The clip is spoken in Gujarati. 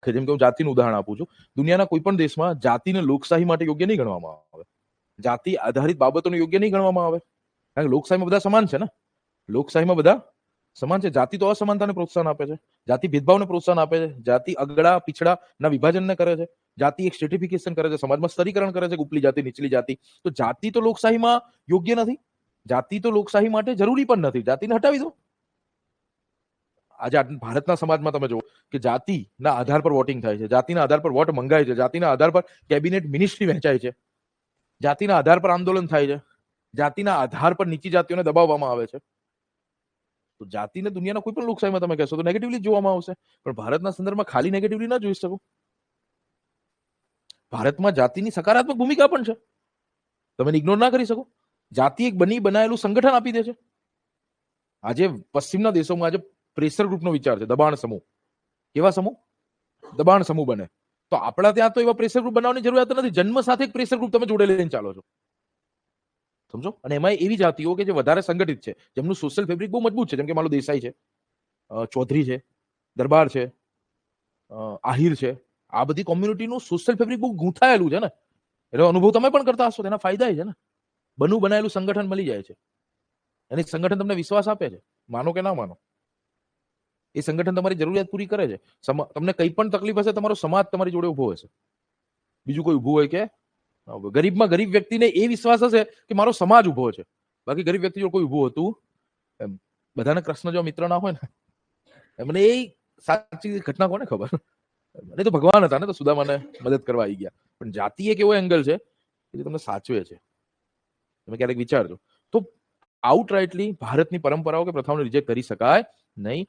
જેમ કે હું જાતિનું ઉદાહરણ આપું છું, દુનિયાના કોઈ પણ દેશમાં જાતિને લોકશાહી માટે યોગ્ય નહીં ગણવામાં આવે. જાતિ આધારિત બાબતોને યોગ્ય નહીં ગણવામાં આવે. કારણ કે લોકશાહીમાં બધા સમાન છે ને. લોકશાહીમાં બધા સમાન છે. જાતિ તો અસમાનતાને પ્રોત્સાહન આપે છે. જાતિ ભેદભાવને પ્રોત્સાહન આપે છે. જાતિ અગડા પીછડાના વિભાજનને કરે છે. જાતિ એક સ્ટ્રેટિફિકેશન કરે છે, સમાજમાં સ્તરીકરણ કરે છે, ઉપલી જાતિ નીચલી જાતિ. તો જાતિ તો લોકશાહીમાં યોગ્ય નથી. જાતિ તો લોકશાહી માટે જરૂરી પણ નથી. જાતિને હટાવી દો. આજે ભારતના સમાજમાં તમે જુઓ કે જાતિના આધાર પર વોટિંગ થાય છે, જાતિના આધાર પર વોટ મંગાય છે, જાતિના આધાર પર કેબિનેટ મિનિસ્ટ્રી વહેંચાય છે, જાતિના આધાર પર આંદોલન થાય છે, જાતિના આધાર પર નીચી જાતિઓને દબાવવામાં આવે છે. તો જાતિને દુનિયાના કોઈ પણ લોકશાહીમાં તમે કહેશો તો નેગેટિવલી જોવામાં આવશે, પણ ભારતના સંદર્ભમાં ખાલી નેગેટિવલી ના જોઈ શકો. ભારતમાં જાતિની સકારાત્મક ભૂમિકા પણ છે, તમે ઇગ્નોર ના કરી શકો. જાતિ એક બનાયેલું સંગઠન આપી દે છે. આજે પશ્ચિમના દેશોમાં આજે પ્રેશર ગ્રુપનો વિચાર છે, દબાણ સમૂહ. કેવા સમૂહ? દબાણ સમૂહ બને. તો આપણા ત્યાં તો એવા પ્રેશર ગ્રુપ બનાવવાની જરૂરિયાત નથી. જન્મ સાથે એક પ્રેશર ગ્રુપ તમે જોડે લઈને ચાલો છો, સમજો. અને એમાં એવી જાતિઓ કે જે વધારે સંગઠિત છે, જેમનું સોશિયલ ફેબ્રિક બહુ મજબૂત છે, જેમ કે મારો દેસાઈ છે, ચૌધરી છે, દરબાર છે, આહિર છે. આ બધી કોમ્યુનિટીનું સોશિયલ ફેબ્રિક બહુ ગૂંથાયેલું છે ને. એનો અનુભવ તમે પણ કરતા હશો. તેના ફાયદા છે ને. બનાયેલું સંગઠન મળી જાય છે. અને સંગઠન તમને વિશ્વાસ આપે છે, માનો કે ના માનો. એ સંગઠન તમારી જરૂરિયાત પૂરી કરે છે. તમને કઈ પણ તકલીફ હશે, તમારો સમાજ તમારી જોડે ઉભો હશે. બીજું કોઈ ઉભું હોય કે ગરીબમાં ગરીબ વ્યક્તિને એ વિશ્વાસ હશે કે મારો સમાજ ઉભો છે. બાકી ગરીબ વ્યક્તિ જોડે કોઈ ઉભું હતું એમ. બધાને કૃષ્ણ જો મિત્ર ના હોય ને, એમને એ સાચી ઘટના કોને ખબર. એ તો ભગવાન હતા ને, તો સુદામાને મદદ કરવા આવી ગયા. પણ જાતિ એક એવો એંગલ છે કે જે તમને સાચવે છે. તમે ક્યારેક વિચારજો. તો આઉટરાઇટલી ભારતની પરંપરાઓ કે પ્રથાઓને રિજેક્ટ કરી શકાય નહીં.